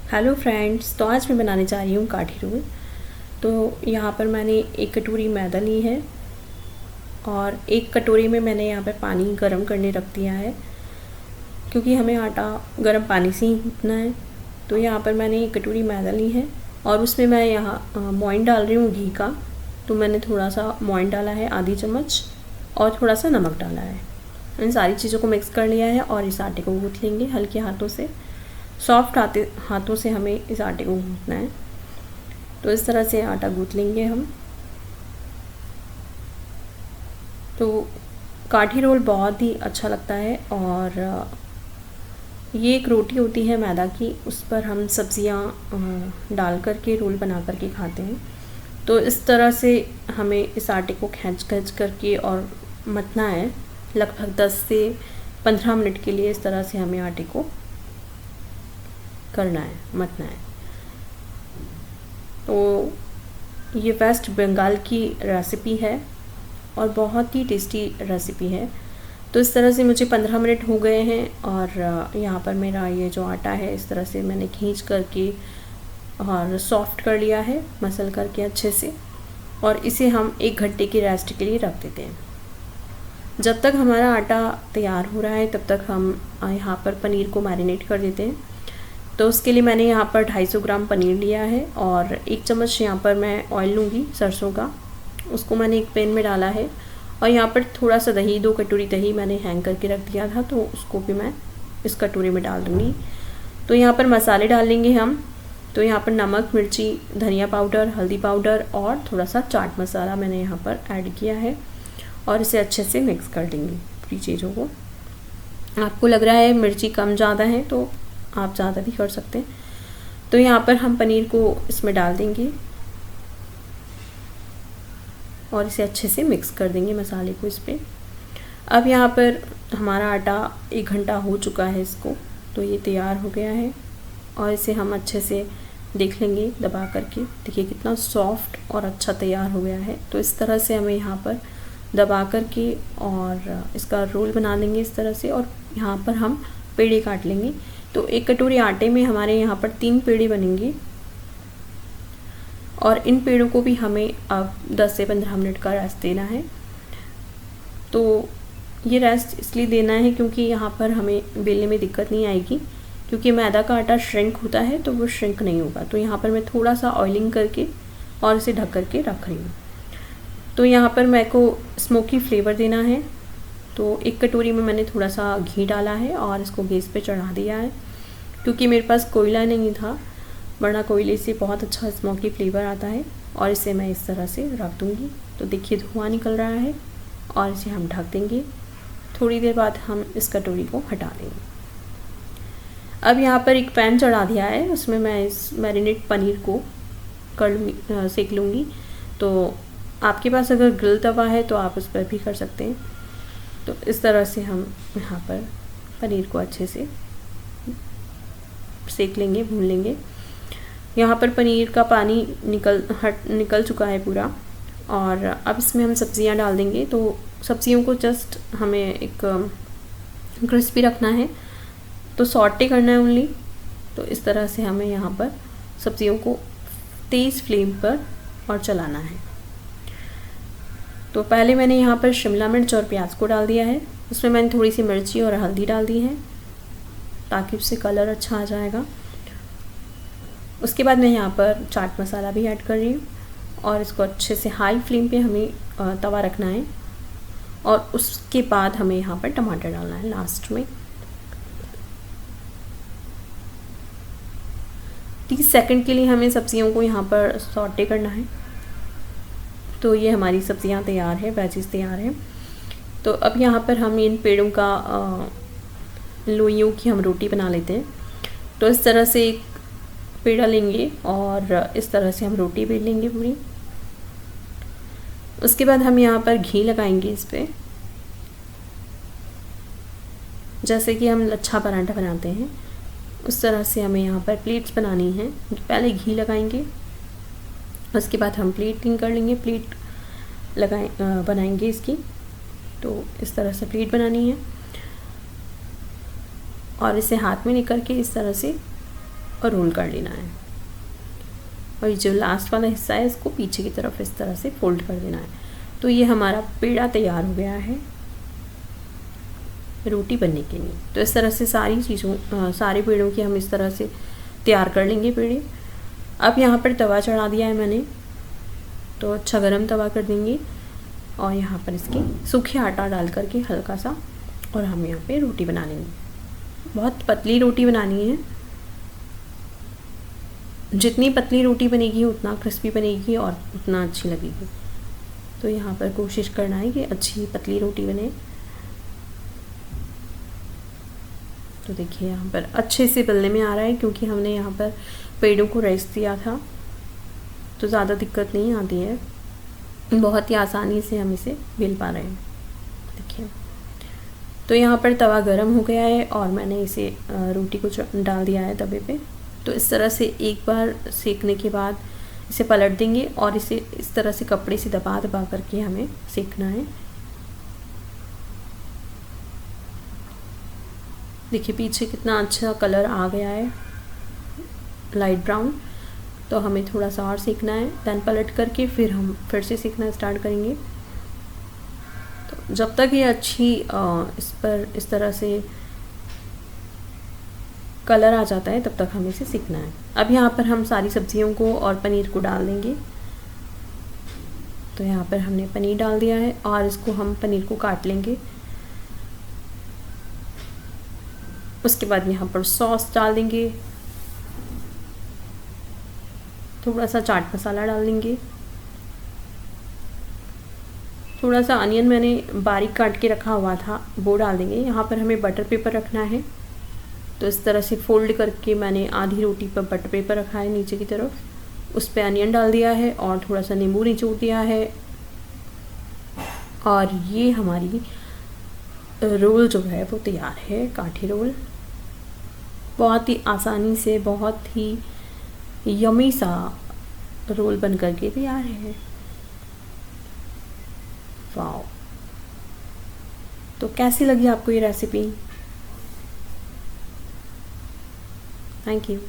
Hello friends, तो आज मैं बनाने जा रही हूँ काठी रोल। तो यहाँ पर मैंने एक कटोरी मैदा ली है और एक कटोरी में मैंने यहाँ पर पानी गर्म करने रख दिया है, क्योंकि हमें आटा गर्म पानी से ही गूँथना है। तो यहाँ पर मैंने एक कटोरी मैदा ली है और उसमें मैं यहाँ मोइन डाल रही हूँ घी का। तो मैंने थोड़ा सा मोइन डाला है, आधी चम्मच, और थोड़ा सा नमक डाला है। इन सारी चीज़ों को मिक्स कर लिया है और इस आटे को गूँथ लेंगे हल्के हाथों से। सॉफ्ट हाथों से हमें इस आटे को गूँथना है। तो इस तरह से आटा गूँथ लेंगे हम। तो काठी रोल बहुत ही अच्छा लगता है और ये एक रोटी होती है मैदा की, उस पर हम सब्जियां डाल कर के रोल बना कर के खाते हैं। तो इस तरह से हमें इस आटे को खींच करके और मथना है। लगभग 10 से 15 मिनट के लिए इस तरह से हमें आटे को करना है, मथना है। तो ये वेस्ट बंगाल की रेसिपी है और बहुत ही टेस्टी रेसिपी है। तो इस तरह से मुझे 15 मिनट हो गए हैं और यहाँ पर मेरा ये जो आटा है इस तरह से मैंने खींच करके और सॉफ्ट कर लिया है, मसल करके अच्छे से। और इसे हम 1 घंटे की रेस्ट के लिए रख देते हैं। जब तक हमारा आटा तैयार हो रहा है तब तक हम यहाँ पर पनीर को मैरिनेट कर देते हैं। तो उसके लिए मैंने यहाँ पर 250 ग्राम पनीर लिया है और 1 चम्मच यहाँ पर मैं ऑयल लूँगी सरसों का। उसको मैंने एक पैन में डाला है और यहाँ पर थोड़ा सा दही, 2 कटोरी दही मैंने हैंग करके रख दिया था, तो उसको भी मैं इस कटोरी में डाल दूँगी। तो यहाँ पर मसाले डाल लेंगे हम। तो यहाँ पर नमक, मिर्ची, धनिया पाउडर, हल्दी पाउडर और थोड़ा सा चाट मसाला मैंने यहाँ पर ऐड किया है और इसे अच्छे से मिक्स कर देंगे पूरी चीज़ों को। आपको लग रहा है मिर्ची कम ज़्यादा है तो आप ज़्यादा भी कर सकते हैं। तो यहाँ पर हम पनीर को इसमें डाल देंगे और इसे अच्छे से मिक्स कर देंगे मसाले को इस पर। अब यहाँ पर हमारा आटा 1 घंटा हो चुका है इसको, तो ये तैयार हो गया है और इसे हम अच्छे से देख लेंगे दबा करके। देखिए कितना सॉफ्ट और अच्छा तैयार हो गया है। तो इस तरह से हमें यहाँ पर दबा करके और इसका रोल बना लेंगे इस तरह से, और यहाँ पर हम पेड़े काट लेंगे। तो 1 कटोरी आटे में हमारे यहाँ पर 3 पेड़े बनेंगे और इन पेड़ों को भी हमें अब 10 से 15 मिनट का रेस्ट देना है। तो ये रेस्ट इसलिए देना है क्योंकि यहाँ पर हमें बेलने में दिक्कत नहीं आएगी, क्योंकि मैदा का आटा श्रिंक होता है तो वो श्रिंक नहीं होगा। तो यहाँ पर मैं थोड़ा सा ऑयलिंग करके और इसे ढक करके रख रही हूँ। तो यहाँ पर मेरे को स्मोकी फ्लेवर देना है। तो 1 कटोरी में मैंने थोड़ा सा घी डाला है और इसको गैस पे चढ़ा दिया है, क्योंकि मेरे पास कोयला नहीं था, वरना कोयले से बहुत अच्छा स्मोकी फ्लेवर आता है। और इसे मैं इस तरह से रख दूँगी। तो देखिए धुआं निकल रहा है और इसे हम ढक देंगे। थोड़ी देर बाद हम इस कटोरी को हटा देंगे। अब यहाँ पर एक पैन चढ़ा दिया है, उसमें मैं इस मैरिनेट पनीर को सेक लूँगी। तो आपके पास अगर ग्रिल तवा है तो आप उस पर भी कर सकते हैं। तो इस तरह से हम यहाँ पर पनीर को अच्छे से सेक लेंगे, भून लेंगे। यहाँ पर पनीर का पानी निकल चुका है पूरा और अब इसमें हम सब्जियाँ डाल देंगे। तो सब्जियों को जस्ट हमें एक क्रिस्पी रखना है, तो सॉटे करना है ओनली। तो इस तरह से हमें यहाँ पर सब्जियों को तेज़ फ्लेम पर और चलाना है। तो पहले मैंने यहाँ पर शिमला मिर्च और प्याज को डाल दिया है। उसमें मैंने थोड़ी सी मिर्ची और हल्दी डाल दी है ताकि उससे कलर अच्छा आ जाएगा। उसके बाद मैं यहाँ पर चाट मसाला भी ऐड कर रही हूँ और इसको अच्छे से हाई फ्लेम पे हमें तवा रखना है। और उसके बाद हमें यहाँ पर टमाटर डालना है लास्ट में। 30 सेकंड के लिए हमें सब्जियों को यहाँ पर सॉटे करना है। तो ये हमारी सब्जियाँ तैयार है, वेजिस तैयार है। तो अब यहाँ पर हम इन पेड़ों का लोइयों की हम रोटी बना लेते हैं। तो इस तरह से एक पेड़ा लेंगे और इस तरह से हम रोटी बेल लेंगे पूरी। उसके बाद हम यहाँ पर घी लगाएंगे इस पर, जैसे कि हम लच्छा पराठा बनाते हैं उस तरह से हमें यहाँ पर प्लेट्स बनानी है। पहले घी लगाएंगे, उसके बाद हम प्लेटिंग कर लेंगे, प्लेट बनाएंगे इसकी। तो इस तरह से प्लेट बनानी है और इसे हाथ में लेकर के इस तरह से और रोल कर लेना है। और ये जो लास्ट वाला हिस्सा है इसको पीछे की तरफ इस तरह से फोल्ड कर देना है। तो ये हमारा पेड़ा तैयार हो गया है रोटी बनने के लिए। तो इस तरह से सारी चीज़ों सारे पेड़ों की हम इस तरह से तैयार कर लेंगे पेड़े। अब यहाँ पर तवा चढ़ा दिया है मैंने, तो अच्छा गरम तवा कर देंगे और यहाँ पर इसके सूखे आटा डाल करके हल्का सा, और हम यहाँ पे रोटी बना लेंगे। बहुत पतली रोटी बनानी है, जितनी पतली रोटी बनेगी उतना क्रिस्पी बनेगी और उतना अच्छी लगेगी। तो यहाँ पर कोशिश करना है कि अच्छी पतली रोटी बने। तो देखिए यहाँ पर अच्छे से बेलने में आ रहा है, क्योंकि हमने यहाँ पर पेड़ों को रेस्ट दिया था, तो ज़्यादा दिक्कत नहीं आती है, बहुत ही आसानी से हम इसे बेल पा रहे हैं। देखिए तो यहाँ पर तवा गरम हो गया है और मैंने इसे रोटी को डाल दिया है तवे पे। तो इस तरह से एक बार सेकने के बाद इसे पलट देंगे और इसे इस तरह से कपड़े से दबा दबा करके हमें सेकना है। देखिए पीछे कितना अच्छा कलर आ गया है, लाइट ब्राउन। तो हमें थोड़ा सा और सेकना है, दैन पलट करके फिर हम फिर से सेकना स्टार्ट करेंगे। तो जब तक ये अच्छी इस पर इस तरह से कलर आ जाता है तब तक हमें इसे सेकना है। अब यहाँ पर हम सारी सब्जियों को और पनीर को डाल देंगे। तो यहाँ पर हमने पनीर डाल दिया है और इसको हम पनीर को काट लेंगे। उसके बाद यहाँ पर सॉस डाल देंगे, थोड़ा सा चाट मसाला डाल देंगे, थोड़ा सा अनियन मैंने बारीक काट के रखा हुआ था वो डाल देंगे। यहाँ पर हमें बटर पेपर रखना है, तो इस तरह से फोल्ड करके मैंने आधी रोटी पर बटर पेपर रखा है नीचे की तरफ, उस पर अनियन डाल दिया है और थोड़ा सा नींबू निचोड़ दिया है। और ये हमारी रोल जो है वो तैयार है, काठी रोल। बहुत ही आसानी से बहुत ही यमी सा रोल बन करके तैयार है। वाओ! तो कैसी लगी आपको ये रेसिपी? Thank you.